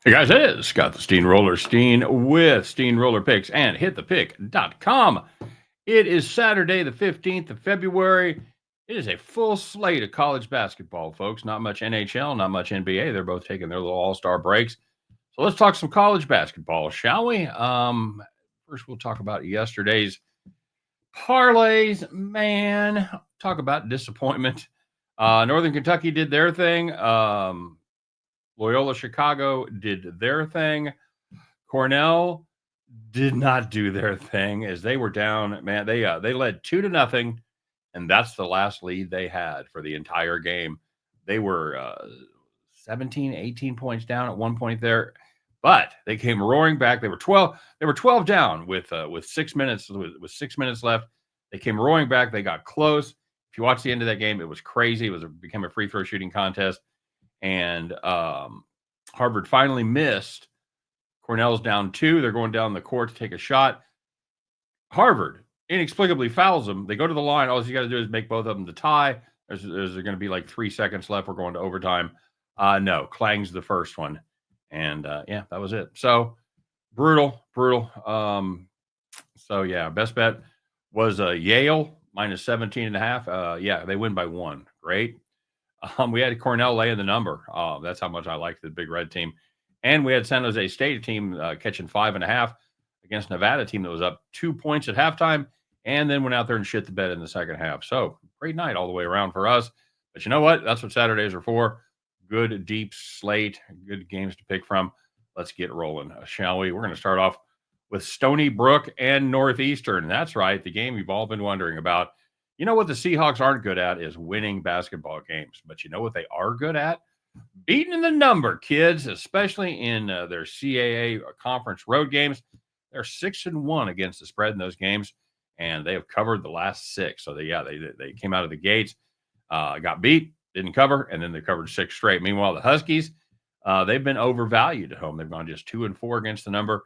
Hey guys, it is Scott the Steamroller Steen with Steamroller Picks and HitThePick.com. It is Saturday, the 15th of February. It is a full slate of college basketball, folks. Not much NHL, not much NBA. They're both taking their little all-star breaks. So let's talk some college basketball, shall we? First, we'll talk about yesterday's parlays. Man, talk about disappointment. Northern Kentucky did their thing. Loyola Chicago did their thing. Cornell did not do their thing as they were down. Man, they led 2-0, and that's the last lead they had for the entire game. They were 17, 18 points down at one point there, but they came roaring back. They were 12. They were 12 down with 6 minutes with 6 minutes left. They came roaring back. They got close. If you watch the end of that game, it was crazy. Became a free throw shooting contest, and Harvard finally missed. Cornell's down 2. They're going down the court to take a shot. Harvard inexplicably fouls them. They go to the line. All you got to do is make both of them to tie. There's going to be like 3 seconds left. We're going to overtime. No, clangs the first one. And yeah, that was it. So brutal. So yeah, best bet was Yale minus 17.5. Yeah, they win by 1. Great. We had Cornell laying the number. That's how much I like the Big Red team. And we had San Jose State team catching 5.5 against Nevada team that was up 2 points at halftime and then went out there and shit the bed in the second half. So great night all the way around for us. But you know what? That's what Saturdays are for. Good, deep slate, good games to pick from. Let's get rolling, shall we? We're going to start off with Stony Brook and Northeastern. That's right, the game you've all been wondering about. You know what the Seahawks aren't good at is winning basketball games. But you know what they are good at? Beating the number, kids, especially in their CAA conference road games. They're 6-1 against the spread in those games, and they have covered the last 6. So they came out of the gates, got beat, didn't cover, and then they covered 6 straight. Meanwhile, the Huskies, they've been overvalued at home. They've gone just 2-4 against the number,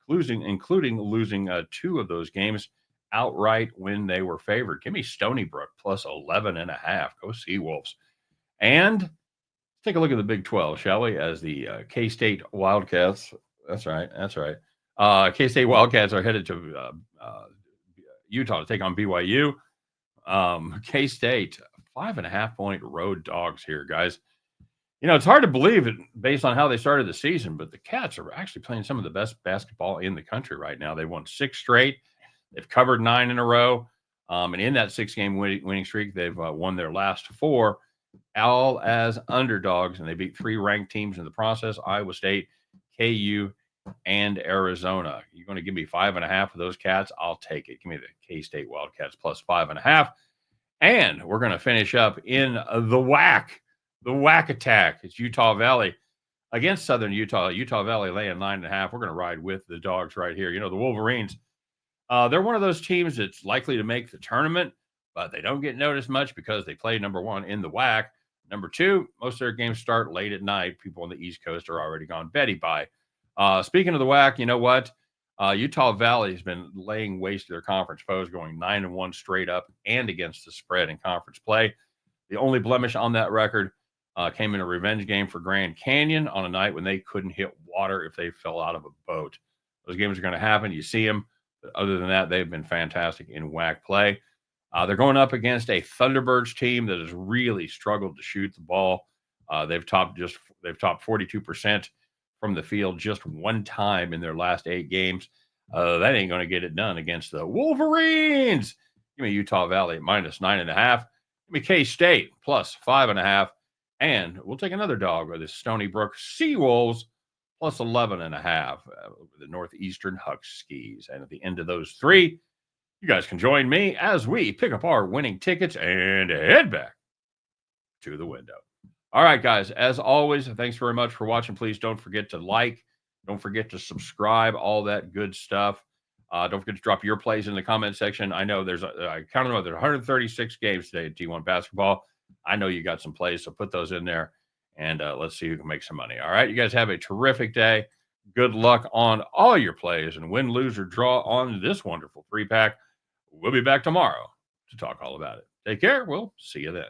including losing 2 of those games outright when they were favored. Give me Stony Brook plus 11.5. Go Seawolves. And let's take a look at the Big 12, shall we? As the K-State Wildcats, that's right. K-State Wildcats are headed to Utah to take on BYU. K-State, 5.5-point road dogs here, guys. You know, it's hard to believe it based on how they started the season, but the Cats are actually playing some of the best basketball in the country right now. They won 6 straight. They've covered 9 in a row. And in that 6-game winning streak, they've won their last 4, all as underdogs. And they beat 3 ranked teams in the process: Iowa State, KU, and Arizona. You're going to give me 5.5 of those Cats? I'll take it. Give me the K-State Wildcats plus 5.5. And we're going to finish up in the WAC attack. It's Utah Valley against Southern Utah. Utah Valley laying 9.5. We're going to ride with the dogs right here. You know, the Wolverines, they're one of those teams that's likely to make the tournament, but they don't get noticed much because they play number 1 in the WAC. Number 2, most of their games start late at night. People on the East Coast are already gone Betty by. Speaking of the WAC, you know what? Utah Valley has been laying waste to their conference foes, going 9-1 straight up and against the spread in conference play. The only blemish on that record came in a revenge game for Grand Canyon on a night when they couldn't hit water if they fell out of a boat. Those games are going to happen. You see them. But other than that, they've been fantastic in WAC play. They're going up against a Thunderbirds team that has really struggled to shoot the ball. They've topped 42% from the field just one time in their last 8 games. That ain't going to get it done against the Wolverines. Give me Utah Valley at minus 9.5. Give me K-State plus 5.5. And we'll take another dog with the Stony Brook Seawolves plus 11.5. The Northeastern Huskies. And at the end of those 3, you guys can join me as we pick up our winning tickets and head back to the window. All right, guys, as always, thanks very much for watching. Please don't forget to like. Don't forget to subscribe, all that good stuff. Don't forget to drop your plays in the comment section. I know I counted them up, there's 136 games today at T1 basketball. I know you got some plays, so put those in there, and let's see who can make some money. All right, you guys have a terrific day. Good luck on all your plays, and win, lose, or draw on this wonderful 3-pack. We'll be back tomorrow to talk all about it. Take care. We'll see you then.